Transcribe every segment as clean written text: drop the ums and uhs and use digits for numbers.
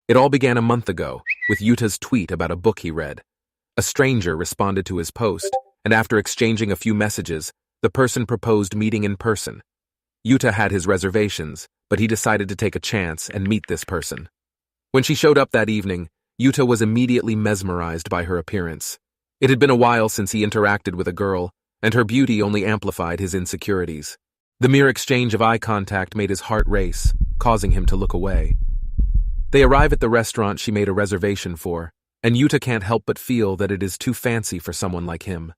It all began a month ago, with Yuta's tweet about a book he read. A stranger responded to his post, and after exchanging a few messages, the person proposed meeting in person. Yuta had his reservations, but he decided to take a chance and meet this person. When she showed up that evening, Yuta was immediately mesmerized by her appearance. It had been a while since he interacted with a girl, and her beauty only amplified his insecurities. The mere exchange of eye contact made his heart race, causing him to look away. They arrive at the restaurant she made a reservation for, and Yuta can't help but feel that it is too fancy for someone like him.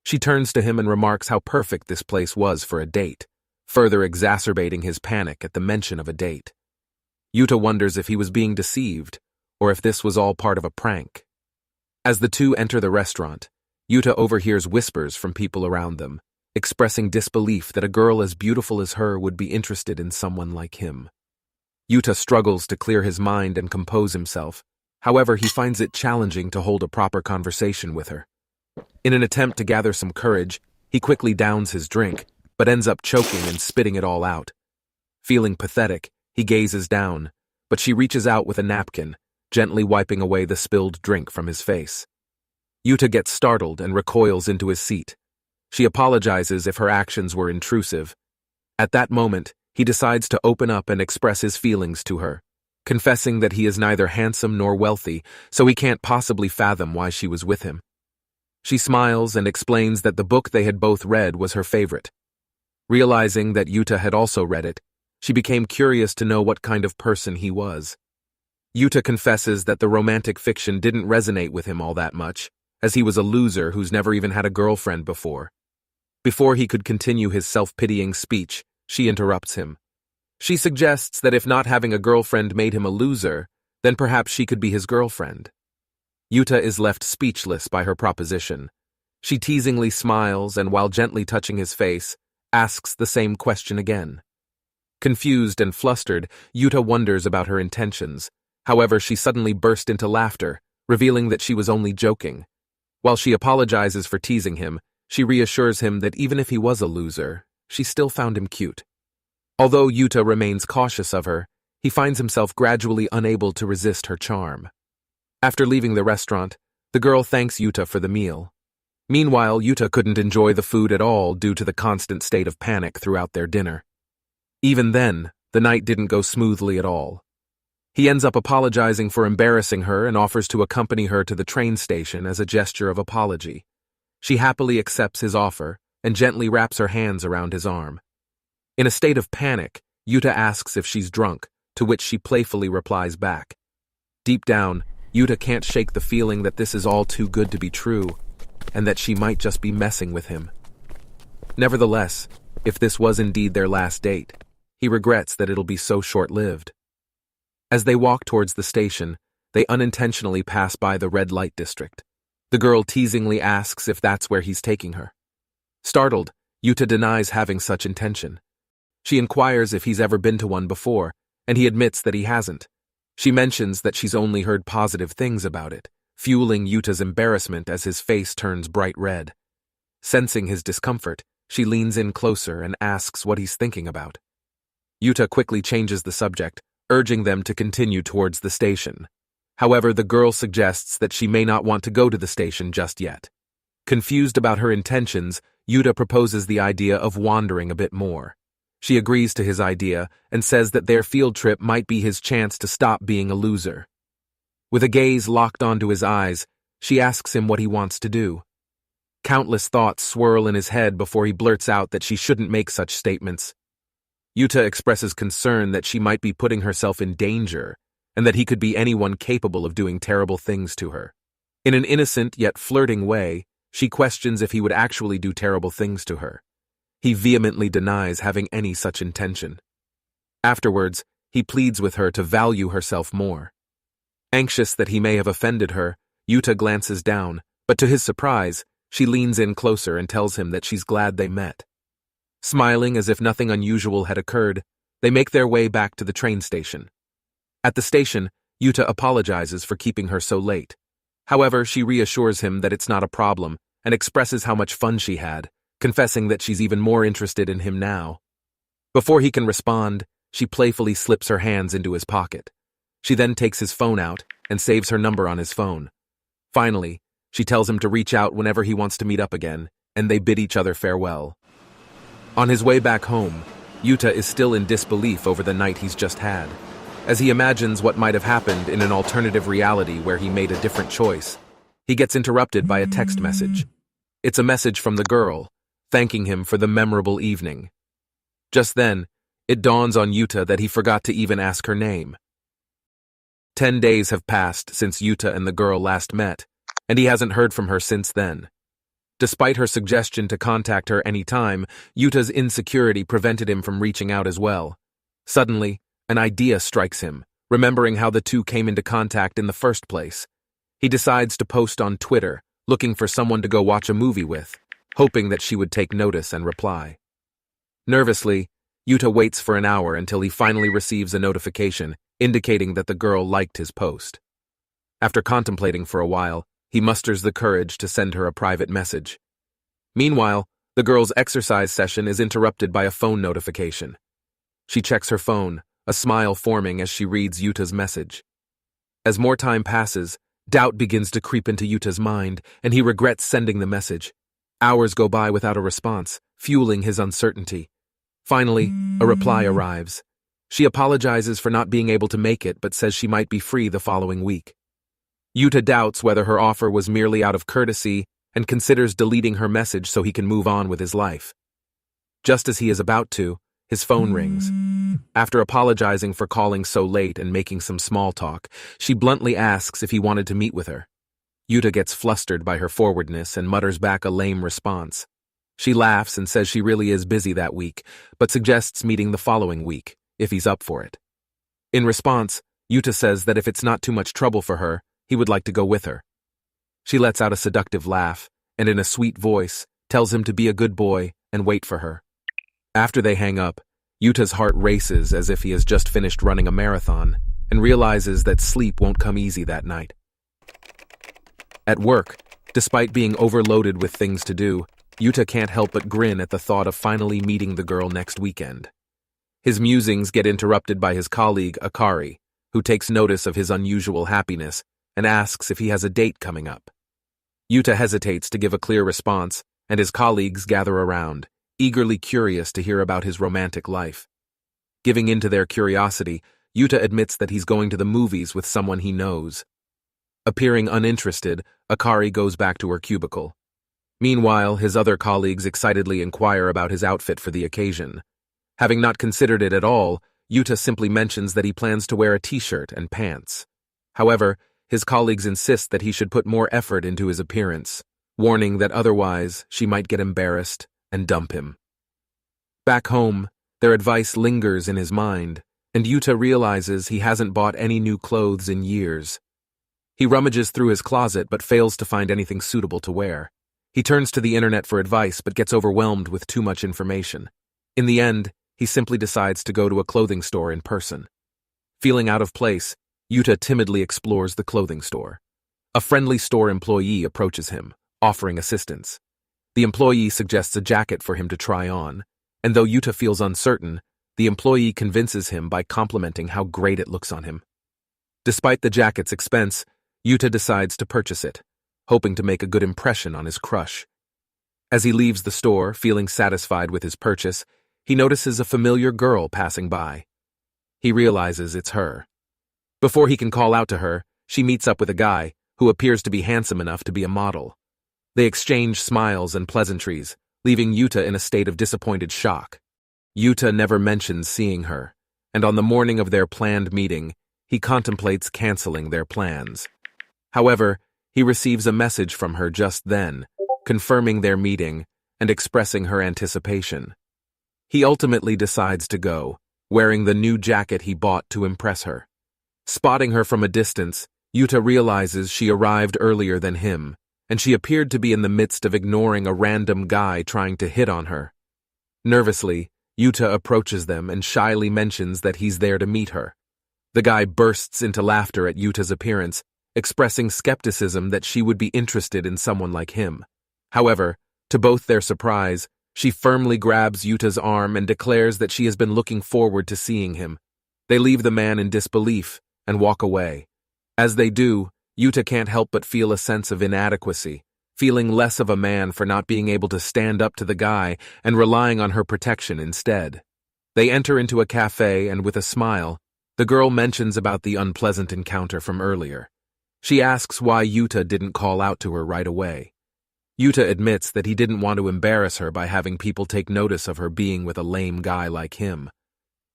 She turns to him and remarks how perfect this place was for a date, further exacerbating his panic at the mention of a date. Yuta wonders if he was being deceived, or if this was all part of a prank. As the two enter the restaurant, Yuta overhears whispers from people around them, expressing disbelief that a girl as beautiful as her would be interested in someone like him. Yuta struggles to clear his mind and compose himself. However, he finds it challenging to hold a proper conversation with her. In an attempt to gather some courage, he quickly downs his drink, but ends up choking and spitting it all out. Feeling pathetic, he gazes down, but she reaches out with a napkin, gently wiping away the spilled drink from his face. Yuta gets startled and recoils into his seat. She apologizes if her actions were intrusive. At that moment, he decides to open up and express his feelings to her, confessing that he is neither handsome nor wealthy, so he can't possibly fathom why she was with him. She smiles and explains that the book they had both read was her favorite. Realizing that Yuta had also read it, she became curious to know what kind of person he was. Yuta confesses that the romantic fiction didn't resonate with him all that much, as he was a loser who's never even had a girlfriend before. Before he could continue his self-pitying speech, she interrupts him. She suggests that if not having a girlfriend made him a loser, then perhaps she could be his girlfriend. Yuta is left speechless by her proposition. She teasingly smiles and, while gently touching his face, asks the same question again. Confused and flustered, Yuta wonders about her intentions. However, she suddenly burst into laughter, revealing that she was only joking. While she apologizes for teasing him, she reassures him that even if he was a loser, she still found him cute. Although Yuta remains cautious of her, he finds himself gradually unable to resist her charm. After leaving the restaurant, the girl thanks Yuta for the meal. Meanwhile, Yuta couldn't enjoy the food at all due to the constant state of panic throughout their dinner. Even then, the night didn't go smoothly at all. He ends up apologizing for embarrassing her and offers to accompany her to the train station as a gesture of apology. She happily accepts his offer and gently wraps her hands around his arm. In a state of panic, Yuta asks if she's drunk, to which she playfully replies back. Deep down, Yuta can't shake the feeling that this is all too good to be true, and that she might just be messing with him. Nevertheless, if this was indeed their last date, he regrets that it'll be so short-lived. As they walk towards the station, they unintentionally pass by the red light district. The girl teasingly asks if that's where he's taking her. Startled, Yuta denies having such intention. She inquires if he's ever been to one before, and he admits that he hasn't. She mentions that she's only heard positive things about it, fueling Yuta's embarrassment as his face turns bright red. Sensing his discomfort, she leans in closer and asks what he's thinking about. Yuta quickly changes the subject, urging them to continue towards the station. However, the girl suggests that she may not want to go to the station just yet. Confused about her intentions, Yuta proposes the idea of wandering a bit more. She agrees to his idea and says that their field trip might be his chance to stop being a loser. With a gaze locked onto his eyes, she asks him what he wants to do. Countless thoughts swirl in his head before he blurts out that she shouldn't make such statements. Yuta expresses concern that she might be putting herself in danger, and that he could be anyone capable of doing terrible things to her. In an innocent yet flirting way, she questions if he would actually do terrible things to her. He vehemently denies having any such intention. Afterwards, he pleads with her to value herself more. Anxious that he may have offended her, Yuta glances down, but to his surprise, she leans in closer and tells him that she's glad they met. Smiling as if nothing unusual had occurred, they make their way back to the train station. At the station, Yuta apologizes for keeping her so late. However, she reassures him that it's not a problem and expresses how much fun she had, confessing that she's even more interested in him now. Before he can respond, she playfully slips her hands into his pocket. She then takes his phone out and saves her number on his phone. Finally, she tells him to reach out whenever he wants to meet up again, and they bid each other farewell. On his way back home, Yuta is still in disbelief over the night he's just had. As he imagines what might have happened in an alternative reality where he made a different choice, he gets interrupted by a text message. It's a message from the girl, thanking him for the memorable evening. Just then, it dawns on Yuta that he forgot to even ask her name. 10 days have passed since Yuta and the girl last met, and he hasn't heard from her since then. Despite her suggestion to contact her anytime, Yuta's insecurity prevented him from reaching out as well. Suddenly, an idea strikes him, remembering how the two came into contact in the first place. He decides to post on Twitter, looking for someone to go watch a movie with, hoping that she would take notice and reply. Nervously, Yuta waits for an hour until he finally receives a notification indicating that the girl liked his post. After contemplating for a while, he musters the courage to send her a private message. Meanwhile, the girl's exercise session is interrupted by a phone notification. She checks her phone, a smile forming as she reads Yuta's message. As more time passes, doubt begins to creep into Yuta's mind, and he regrets sending the message. Hours go by without a response, fueling his uncertainty. Finally, a reply arrives. She apologizes for not being able to make it, but says she might be free the following week. Yuta doubts whether her offer was merely out of courtesy and considers deleting her message so he can move on with his life. Just as he is about to, his phone rings. After apologizing for calling so late and making some small talk, she bluntly asks if he wanted to meet with her. Yuta gets flustered by her forwardness and mutters back a lame response. She laughs and says she really is busy that week, but suggests meeting the following week, if he's up for it. In response, Yuta says that if it's not too much trouble for her, he would like to go with her. She lets out a seductive laugh, and in a sweet voice, tells him to be a good boy and wait for her. After they hang up, Yuta's heart races as if he has just finished running a marathon, and realizes that sleep won't come easy that night. At work, despite being overloaded with things to do, Yuta can't help but grin at the thought of finally meeting the girl next weekend. His musings get interrupted by his colleague, Akari, who takes notice of his unusual happiness and asks if he has a date coming up. Yuta hesitates to give a clear response, and his colleagues gather around, eagerly curious to hear about his romantic life. Giving in to their curiosity, Yuta admits that he's going to the movies with someone he knows. Appearing uninterested, Akari goes back to her cubicle. Meanwhile, his other colleagues excitedly inquire about his outfit for the occasion. Having not considered it at all, Yuta simply mentions that he plans to wear a t-shirt and pants. However, his colleagues insist that he should put more effort into his appearance, warning that otherwise she might get embarrassed and dump him. Back home, their advice lingers in his mind, and Yuta realizes he hasn't bought any new clothes in years. He rummages through his closet but fails to find anything suitable to wear. He turns to the internet for advice but gets overwhelmed with too much information. In the end, he simply decides to go to a clothing store in person. Feeling out of place, Yuta timidly explores the clothing store. A friendly store employee approaches him, offering assistance. The employee suggests a jacket for him to try on, and though Yuta feels uncertain, the employee convinces him by complimenting how great it looks on him. Despite the jacket's expense, Yuta decides to purchase it, hoping to make a good impression on his crush. As he leaves the store, feeling satisfied with his purchase, he notices a familiar girl passing by. He realizes it's her. Before he can call out to her, she meets up with a guy who appears to be handsome enough to be a model. They exchange smiles and pleasantries, leaving Yuta in a state of disappointed shock. Yuta never mentions seeing her, and on the morning of their planned meeting, he contemplates canceling their plans. However, he receives a message from her just then, confirming their meeting and expressing her anticipation. He ultimately decides to go, wearing the new jacket he bought to impress her. Spotting her from a distance, Yuta realizes she arrived earlier than him, and she appeared to be in the midst of ignoring a random guy trying to hit on her. Nervously, Yuta approaches them and shyly mentions that he's there to meet her. The guy bursts into laughter at Yuta's appearance, expressing skepticism that she would be interested in someone like him. However, to both their surprise, she firmly grabs Yuta's arm and declares that she has been looking forward to seeing him. They leave the man in disbelief, and walk away. As they do, Yuta can't help but feel a sense of inadequacy, feeling less of a man for not being able to stand up to the guy and relying on her protection instead. They enter into a cafe and with a smile, the girl mentions about the unpleasant encounter from earlier. She asks why Yuta didn't call out to her right away. Yuta admits that he didn't want to embarrass her by having people take notice of her being with a lame guy like him.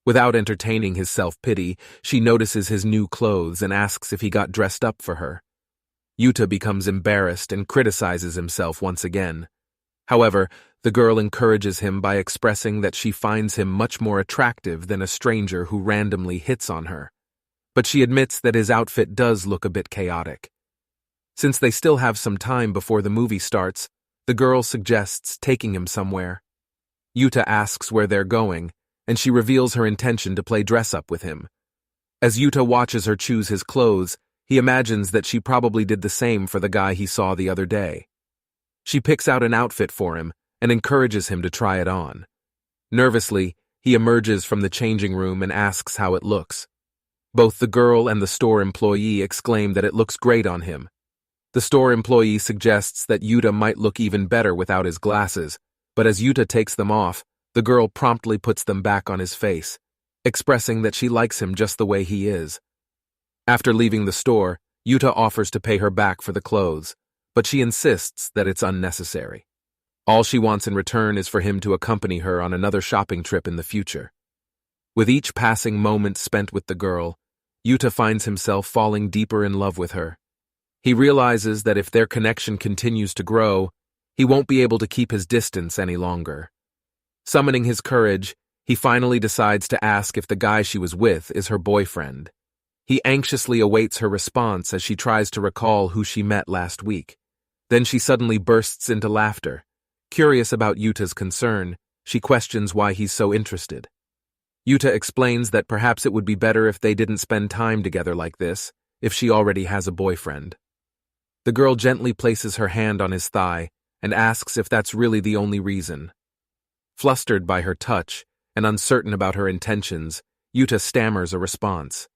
Without entertaining his self-pity, she notices his new clothes and asks if he got dressed up for her. Yuta becomes embarrassed and criticizes himself once again. However, the girl encourages him by expressing that she finds him much more attractive than a stranger who randomly hits on her. But she admits that his outfit does look a bit chaotic. Since they still have some time before the movie starts, the girl suggests taking him somewhere. Yuta asks where they're going, and she reveals her intention to play dress-up with him. As Yuta watches her choose his clothes, he imagines that she probably did the same for the guy he saw the other day. She picks out an outfit for him and encourages him to try it on. Nervously, he emerges from the changing room and asks how it looks. Both the girl and the store employee exclaim that it looks great on him. The store employee suggests that Yuta might look even better without his glasses, but as Yuta takes them off, the girl promptly puts them back on his face, expressing that she likes him just the way he is. After leaving the store, Yuta offers to pay her back for the clothes, but she insists that it's unnecessary. All she wants in return is for him to accompany her on another shopping trip in the future. With each passing moment spent with the girl, Yuta finds himself falling deeper in love with her. He realizes that if their connection continues to grow, he won't be able to keep his distance any longer. Summoning his courage, he finally decides to ask if the guy she was with is her boyfriend. He anxiously awaits her response as she tries to recall who she met last week. Then she suddenly bursts into laughter. Curious about Yuta's concern, she questions why he's so interested. Yuta explains that perhaps it would be better if they didn't spend time together like this, if she already has a boyfriend. The girl gently places her hand on his thigh and asks if that's really the only reason. Flustered by her touch and uncertain about her intentions, Yuta stammers a response.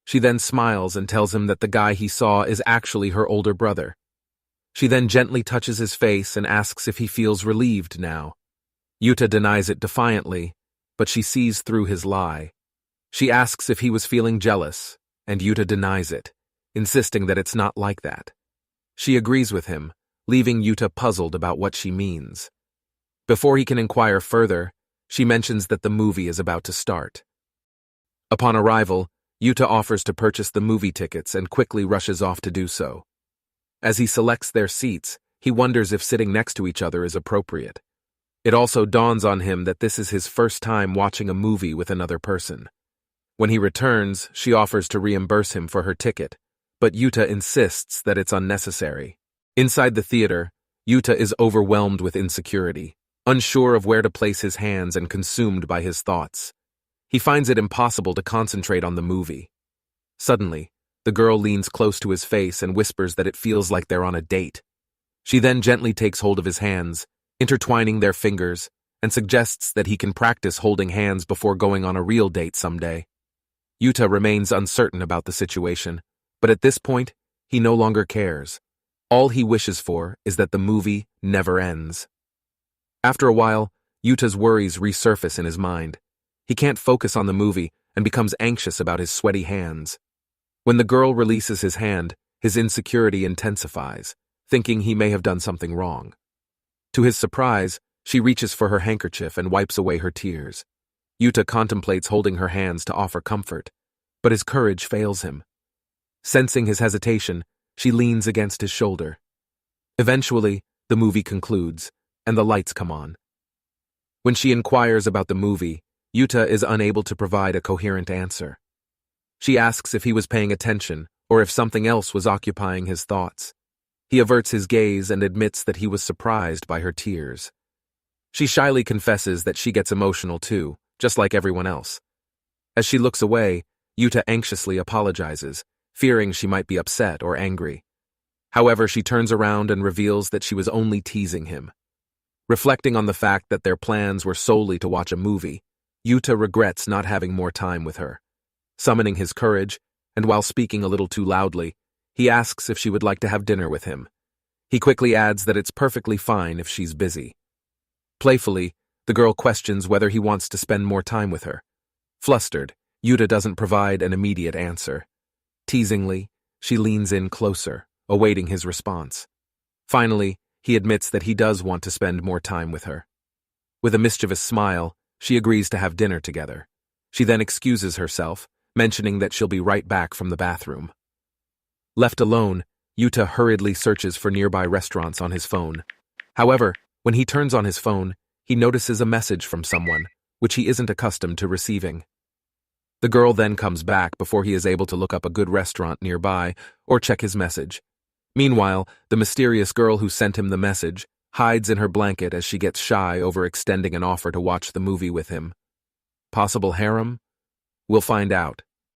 She then smiles and tells him that the guy he saw is actually her older brother. She then gently touches his face and asks if he feels relieved now. Yuta denies it defiantly, but she sees through his lie. She asks if he was feeling jealous, and Yuta denies it, insisting that it's not like that. She agrees with him, leaving Yuta puzzled about what she means. Before he can inquire further, she mentions that the movie is about to start. Upon arrival, Yuta offers to purchase the movie tickets and quickly rushes off to do so. As he selects their seats, he wonders if sitting next to each other is appropriate. It also dawns on him that this is his first time watching a movie with another person. When he returns, she offers to reimburse him for her ticket, but Yuta insists that it's unnecessary. Inside the theater, Yuta is overwhelmed with insecurity, unsure of where to place his hands and consumed by his thoughts. He finds it impossible to concentrate on the movie. Suddenly, the girl leans close to his face and whispers that it feels like they're on a date. She then gently takes hold of his hands, intertwining their fingers, and suggests that he can practice holding hands before going on a real date someday. Yuta remains uncertain about the situation, but at this point, he no longer cares. All he wishes for is that the movie never ends. After a while, Yuta's worries resurface in his mind. He can't focus on the movie and becomes anxious about his sweaty hands. When the girl releases his hand, his insecurity intensifies, thinking he may have done something wrong. To his surprise, she reaches for her handkerchief and wipes away her tears. Yuta contemplates holding her hands to offer comfort, but his courage fails him. Sensing his hesitation, she leans against his shoulder. Eventually, the movie concludes, and the lights come on. When she inquires about the movie, Yuta is unable to provide a coherent answer. She asks if he was paying attention or if something else was occupying his thoughts. He averts his gaze and admits that he was surprised by her tears. She shyly confesses that she gets emotional too, just like everyone else. As she looks away, Yuta anxiously apologizes, fearing she might be upset or angry. However, she turns around and reveals that she was only teasing him. Reflecting on the fact that their plans were solely to watch a movie, Yuta regrets not having more time with her. Summoning his courage, and while speaking a little too loudly, he asks if she would like to have dinner with him. He quickly adds that it's perfectly fine if she's busy. Playfully, the girl questions whether he wants to spend more time with her. Flustered, Yuta doesn't provide an immediate answer. Teasingly, she leans in closer, awaiting his response. Finally, he admits that he does want to spend more time with her. With a mischievous smile, she agrees to have dinner together. She then excuses herself, mentioning that she'll be right back from the bathroom. Left alone, Yuta hurriedly searches for nearby restaurants on his phone. However, when he turns on his phone, he notices a message from someone, which he isn't accustomed to receiving. The girl then comes back before he is able to look up a good restaurant nearby or check his message. Meanwhile, the mysterious girl who sent him the message hides in her blanket as she gets shy over extending an offer to watch the movie with him. Possible harem? We'll find out.